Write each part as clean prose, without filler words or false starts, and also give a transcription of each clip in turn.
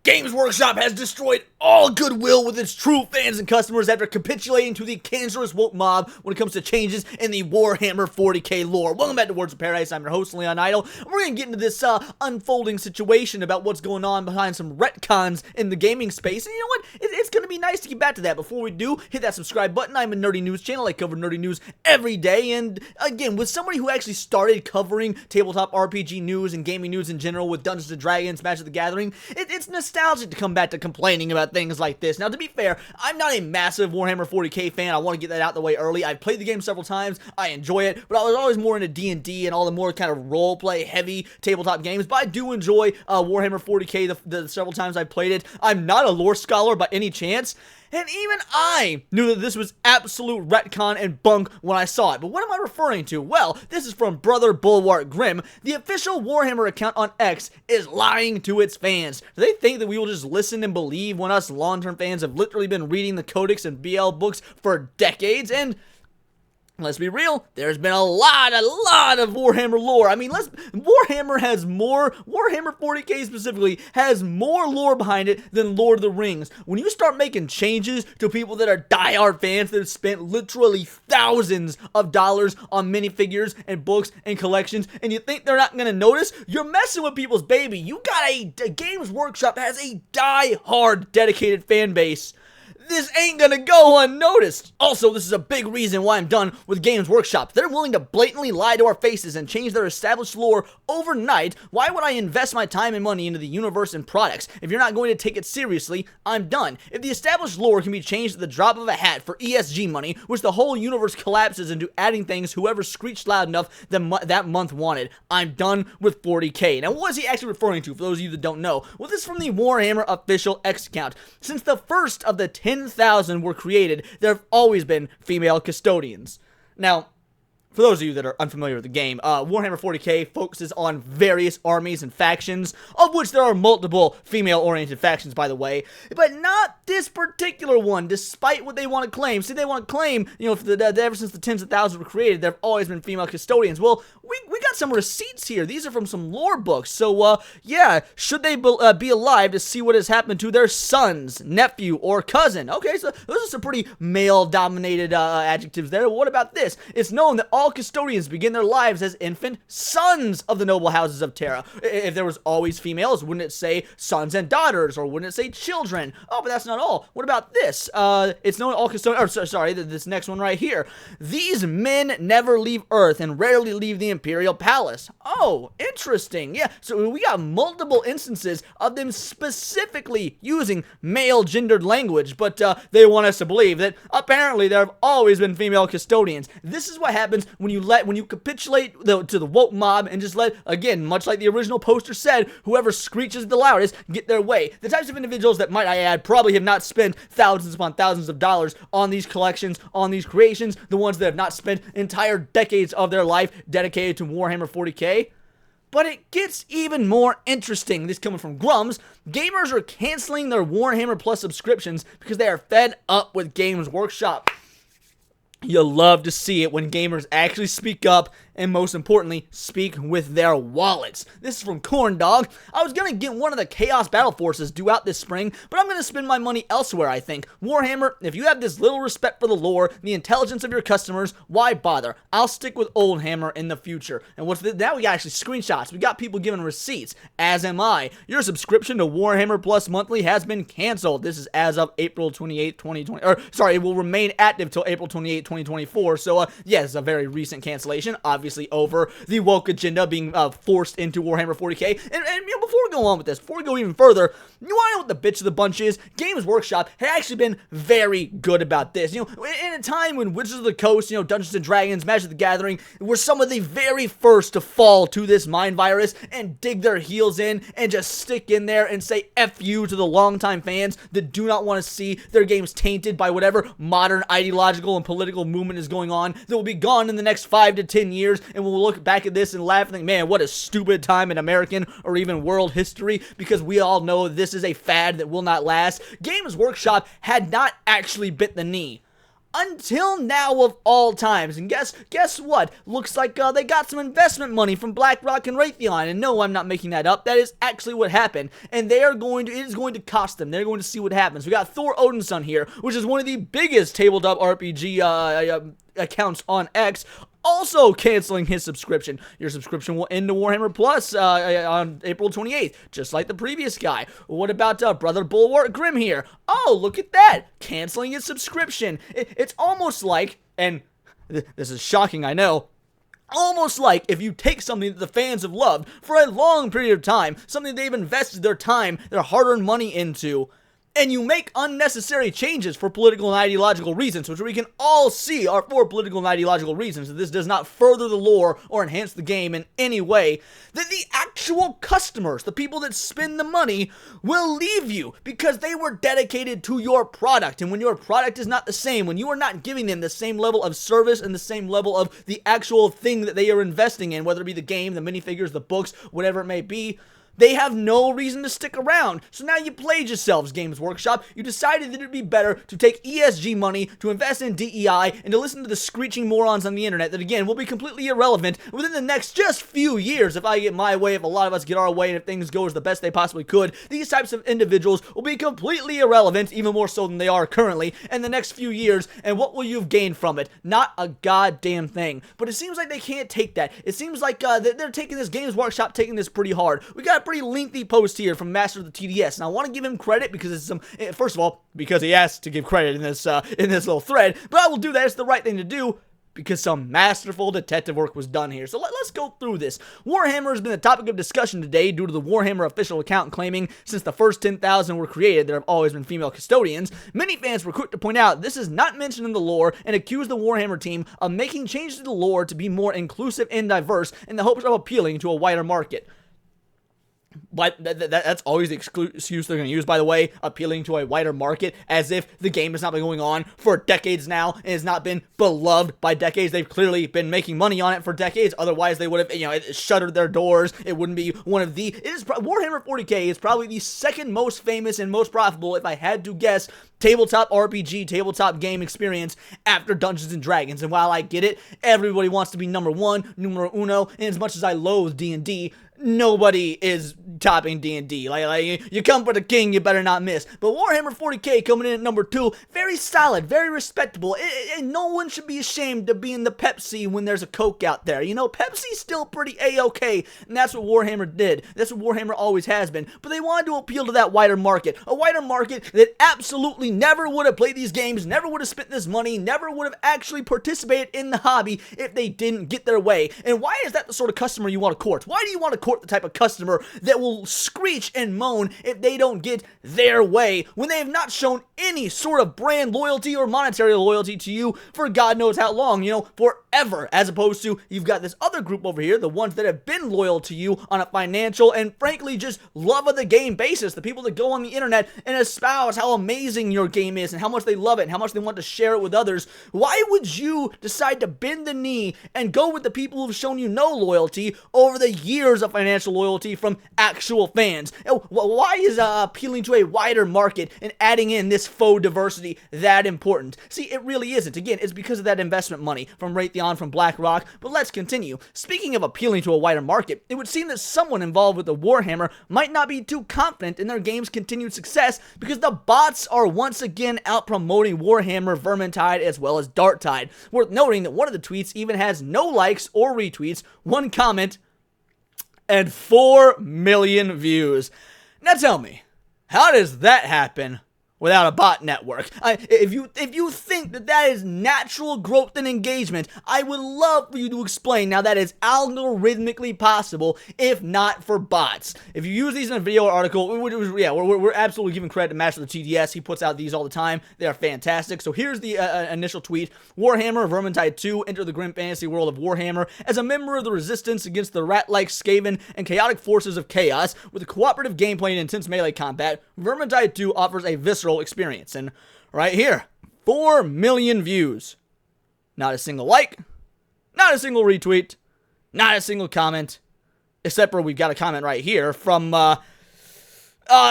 Games Workshop has destroyed all goodwill with its true fans and customers after capitulating to the cancerous woke mob when it comes to changes in the Warhammer 40k lore. Welcome back to Words of Paradise. I'm your host, Leon Idle. We're going to get into this unfolding situation about what's going on behind some retcons in the gaming space. And you know what? It's going to be nice to get back to that. Before we do, hit that subscribe button. I'm a nerdy news channel. I cover nerdy news every day. And again, with somebody who actually started covering tabletop RPG news and gaming news in general with Dungeons & Dragons, Magic the Gathering, it's nostalgic to come back to complaining about things like this. Now, to be fair, I'm not a massive Warhammer 40k fan. I want to get that out the way early. I've played the game several times. I enjoy it, but I was always more into D&D and all the more kind of role-play heavy tabletop games, but I do enjoy Warhammer 40k the several times I've played it. I'm not a lore scholar by any chance, and even I knew that this was absolute retcon and bunk when I saw it. But what am I referring to? Well, this is from Brother Bulwark Grimm. The official Warhammer account on X is lying to its fans. Do they think that we will just listen and believe when us long-term fans have literally been reading the Codex and BL books for decades? And let's be real, there's been a lot of Warhammer lore. I mean, Warhammer 40k specifically, has more lore behind it than Lord of the Rings. When you start making changes to people that are diehard fans that have spent literally thousands of dollars on minifigures and books and collections, and you think they're not going to notice, you're messing with people's baby. You got a Games Workshop has a diehard dedicated fan base. This ain't gonna go unnoticed. Also, this is a big reason why I'm done with Games Workshop. They're willing to blatantly lie to our faces and change their established lore overnight. Why would I invest my time and money into the universe and products? If you're not going to take it seriously, I'm done. If the established lore can be changed at the drop of a hat for ESG money, which the whole universe collapses into adding things whoever screeched loud enough that month wanted, I'm done with 40k. Now, what is he actually referring to, for those of you that don't know? Well, this is from the Warhammer official X account. Since the first of the 10,000 were created, there have always been female custodians. Now, for those of you that are unfamiliar with the game, Warhammer 40k focuses on various armies and factions, of which there are multiple female-oriented factions, by the way, but not this particular one, despite what they want to claim. See, they want to claim, you know, ever since the tens of thousands were created, there have always been female custodians. Well, we got some receipts here. These are from some lore books, so, yeah, should they be alive to see what has happened to their sons, nephew, or cousin? Okay, so those are some pretty male-dominated adjectives there. What about this? It's known that all custodians begin their lives as infant sons of the noble houses of Terra. If there was always females, wouldn't it say sons and daughters, or wouldn't it say children? Oh, but that's not all. What about this? It's known all custodians, this next one right here. These men never leave Earth and rarely leave the Imperial Palace. Oh, interesting. Yeah, so we got multiple instances of them specifically using male gendered language, but they want us to believe that apparently there have always been female custodians. This is what happens when you capitulate to the woke mob and just let, again, much like the original poster said, whoever screeches the loudest get their way. The types of individuals that, might I add, probably have not spent thousands upon thousands of dollars on these collections, on these creations, the ones that have not spent entire decades of their life dedicated to Warhammer 40k. But it gets even more interesting. This coming from Grums. Gamers are canceling their Warhammer Plus subscriptions because they are fed up with Games Workshop. You love to see it when gamers actually speak up and, most importantly, speak with their wallets. This is from Corn Dog. I was going to get one of the Chaos Battle Forces due out this spring, but I'm going to spend my money elsewhere, I think. Warhammer, if you have this little respect for the lore, the intelligence of your customers, why bother? I'll stick with Old Hammer in the future. And now we got actually screenshots. We got people giving receipts, as am I. Your subscription to Warhammer Plus Monthly has been canceled. This is as of April 28, 2020. It will remain active till April 28, 2024. So, yeah, it's a very recent cancellation, obviously over the woke agenda being forced into Warhammer 40k. And you know, before we go on with this, before we go even further, you want to know what the bitch of the bunch is? Games Workshop had actually been very good about this. You know, in a time when Wizards of the Coast, you know, Dungeons and Dragons, Magic the Gathering were some of the very first to fall to this mind virus and dig their heels in and just stick in there and say F you to the longtime fans that do not want to see their games tainted by whatever modern ideological and political movement is going on that will be gone in the next 5 to 10 years, and we'll look back at this and laugh and think, man, what a stupid time in American or even world history, because we all know this is a fad that will not last. Games Workshop had not actually bit the knee until now of all times. And guess what? Looks like they got some investment money from BlackRock and Raytheon. And no, I'm not making that up. That is actually what happened. And it is going to cost them. They're going to see what happens. We got Thor Odinson here, which is one of the biggest tabletop RPG accounts on X, also canceling his subscription. Your subscription will end to Warhammer Plus on April 28th, just like the previous guy. What about Brother Bulwark Grimm here? Oh, look at that, canceling his subscription. It's almost like, and this is shocking, I know, almost like if you take something that the fans have loved for a long period of time, something they've invested their time, their hard-earned money into, and you make unnecessary changes for political and ideological reasons, which we can all see are for political and ideological reasons, that this does not further the lore or enhance the game in any way, that the actual customers, the people that spend the money, will leave you because they were dedicated to your product. And when your product is not the same, when you are not giving them the same level of service and the same level of the actual thing that they are investing in, whether it be the game, the minifigures, the books, whatever it may be, they have no reason to stick around. So now you played yourselves, Games Workshop. You decided that it would be better to take ESG money, to invest in DEI, and to listen to the screeching morons on the internet that, again, will be completely irrelevant within the next just few years. If I get my way, if a lot of us get our way, and if things go as the best they possibly could, these types of individuals will be completely irrelevant, even more so than they are currently, in the next few years. And what will you have gained from it? Not a goddamn thing. But it seems like they can't take that. It seems like they're taking this, Games Workshop taking this pretty hard. We got a pretty lengthy post here from Master of the TDS, and I want to give him credit because it's first of all, because he asked to give credit in this little thread, but I will do that. It's the right thing to do because some masterful detective work was done here. So let's go through this. Warhammer has been the topic of discussion today due to the Warhammer official account claiming since the first 10,000 were created, there have always been female custodians. Many fans were quick to point out this is not mentioned in the lore and accuse the Warhammer team of making changes to the lore to be more inclusive and diverse in the hopes of appealing to a wider market. But that's always the excuse they're going to use, by the way, appealing to a wider market, as if the game has not been going on for decades now and has not been beloved by decades. They've clearly been making money on it for decades. Otherwise, they would have, shuttered their doors. It wouldn't be one of the... Warhammer 40k is probably the second most famous and most profitable, if I had to guess, tabletop RPG, tabletop game experience after Dungeons & Dragons. And while I get it, everybody wants to be number one, numero uno, and as much as I loathe D&D, nobody is topping D&D. Like you come for the king, you better not miss. But Warhammer 40k coming in at number 2, very solid, very respectable. And no one should be ashamed to be in the Pepsi when there's a Coke out there. Pepsi's still pretty A-okay, and that's what Warhammer did. That's what Warhammer always has been. But they wanted to appeal to that wider market. A wider market that absolutely never would have played these games, never would have spent this money, never would have actually participated in the hobby if they didn't get their way. And why is that the sort of customer you want to court? Why do you want to court the type of customer that will screech and moan if they don't get their way when they have not shown any sort of brand loyalty or monetary loyalty to you for God knows how long, forever, as opposed to you've got this other group over here, the ones that have been loyal to you on a financial and frankly just love of the game basis, the people that go on the internet and espouse how amazing your game is and how much they love it and how much they want to share it with others. Why would you decide to bend the knee and go with the people who've shown you no loyalty over the years of financial loyalty from actual fans? Why is appealing to a wider market and adding in this faux diversity that important? See, it really isn't. Again, it's because of that investment money from Raytheon, from BlackRock. But let's continue. Speaking of appealing to a wider market, it would seem that someone involved with the Warhammer might not be too confident in their game's continued success because the bots are once again out promoting Warhammer, Vermintide, as well as Darktide. Worth noting that one of the tweets even has no likes or retweets, one comment, and 4 million views. Now tell me, how does that happen without a bot network? If you think that is natural growth and engagement, I would love for you to explain how that is algorithmically possible if not for bots. If you use these in a video or article, we're absolutely giving credit to Master of the TDS. He puts out these all the time. They are fantastic. So here's the initial tweet. Warhammer Vermintide 2 enter the grim fantasy world of Warhammer as a member of the resistance against the rat-like Skaven and chaotic forces of chaos. With a cooperative gameplay and intense melee combat, Vermintide 2 offers a visceral experience. And right here, 4 million views. Not a single like, not a single retweet, not a single comment, except for we've got a comment right here from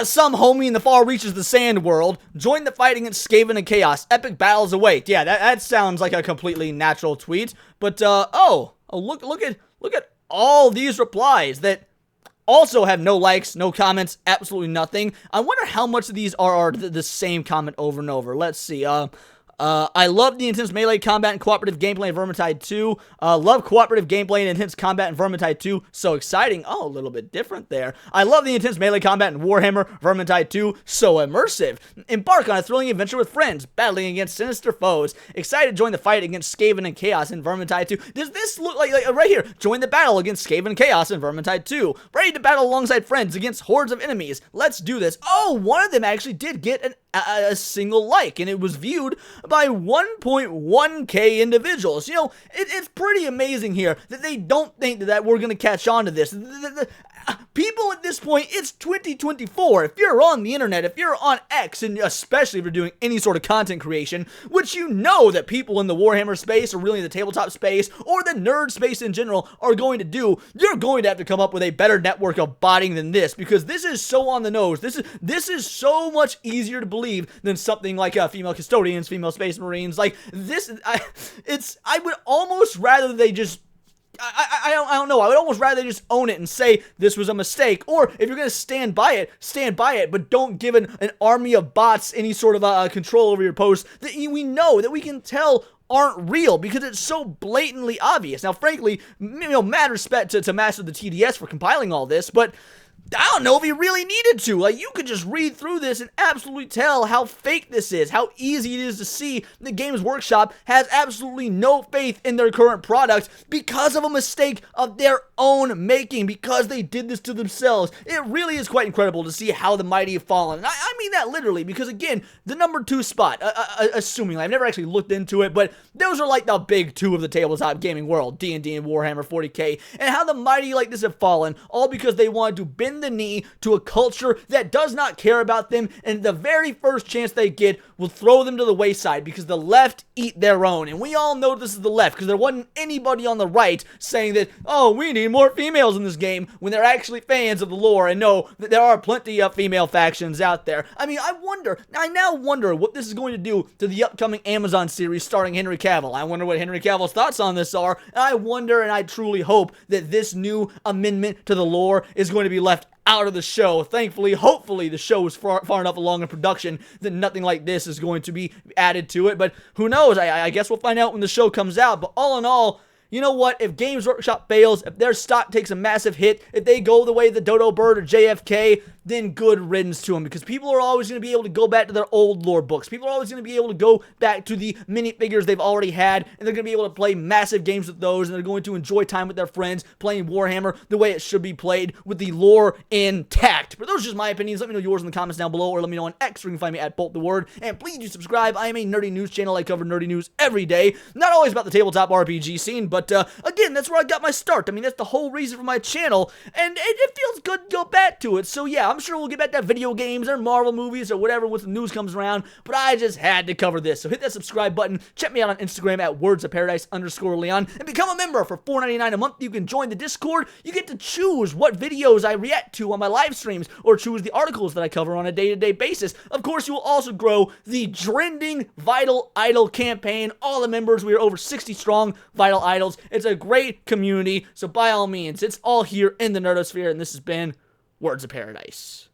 Some homie in the far reaches of the sand world. Join the fight against Skaven and Chaos. Epic battles await. Yeah, that sounds like a completely natural tweet. But, look at all these replies that also have no likes, no comments, absolutely nothing. I wonder how much of these are the same comment over and over. Let's see. I love the intense melee combat and cooperative gameplay in Vermintide 2. Love cooperative gameplay and intense combat in Vermintide 2. So exciting. Oh, a little bit different there. I love the intense melee combat in Warhammer Vermintide 2. So immersive. Embark on a thrilling adventure with friends, battling against sinister foes. Excited to join the fight against Skaven and Chaos in Vermintide 2. Does this look like right here? Join the battle against Skaven and Chaos in Vermintide 2. Ready to battle alongside friends against hordes of enemies. Let's do this. Oh, one of them actually did get a single like, and it was viewed by 1.1k individuals. You know, it's pretty amazing here that they don't think that we're going to catch on to this. People at this point, it's 2024. If you're on the internet, if you're on X, and especially if you're doing any sort of content creation, which you know that people in the Warhammer space, or really the tabletop space, or the nerd space in general are going to do, you're going to have to come up with a better network of botting than this, because this is so on the nose. This is so much easier to believe than something like female custodians, female space marines. Like this, I would almost rather they just I don't know. I would almost rather just own it and say this was a mistake. Or if you're going to stand by it, but don't give an army of bots any sort of control over your posts that we know, that we can tell aren't real, because it's so blatantly obvious. Now, frankly, mad respect to Master of the TDS for compiling all this, but I don't know if he really needed to. Like, you could just read through this and absolutely tell how fake this is, how easy it is to see that Games Workshop has absolutely no faith in their current product because of a mistake of their own making, because they did this to themselves. It really is quite incredible to see how the mighty have fallen. And I mean that literally, because again, the number 2 spot, assuming, I've never actually looked into it, but those are like the big 2 of the tabletop gaming world, D&D and Warhammer 40k, and how the mighty like this have fallen, all because they wanted to bend the knee to a culture that does not care about them, and the very first chance they get will throw them to the wayside, because the left eat their own. And we all know this is the left, because there wasn't anybody on the right saying that, oh, we need more females in this game, when they're actually fans of the lore and know that there are plenty of female factions out there. I mean, I now wonder what this is going to do to the upcoming Amazon series starring Henry Cavill. I wonder what Henry Cavill's thoughts on this are, and I wonder, and I truly hope that this new amendment to the lore is going to be left out of the show. Thankfully, hopefully, the show is far enough along in production that nothing like this is going to be added to it, but who knows? I guess we'll find out when the show comes out. But all in all, you know what? If Games Workshop fails, if their stock takes a massive hit, if they go the way of the Dodo Bird or JFK, then good riddance to them, because people are always going to be able to go back to their old lore books. People are always going to be able to go back to the minifigures they've already had, and they're going to be able to play massive games with those, and they're going to enjoy time with their friends playing Warhammer the way it should be played, with the lore intact. But those are just my opinions. Let me know yours in the comments down below, or let me know on X, where you can find me at BoltTheWord. And please do subscribe. I am a nerdy news channel. I cover nerdy news every day. Not always about the tabletop RPG scene, but again, that's where I got my start. I mean, that's the whole reason for my channel, and it feels good to go back to it. So yeah, I'm sure we'll get back to video games or Marvel movies or whatever once the news comes around, but I just had to cover this. So hit that subscribe button, check me out on Instagram at wordsofparadise_Leon, and become a member for $4.99 a month. You can join the Discord. You get to choose what videos I react to on my live streams, or choose the articles that I cover on a day-to-day basis. Of course, you will also grow the trending Vital Idol campaign. All the members, we are over 60 strong Vital Idols. It's a great community, so by all means, it's all here in the Nerdosphere, and this has been Words of Paradise.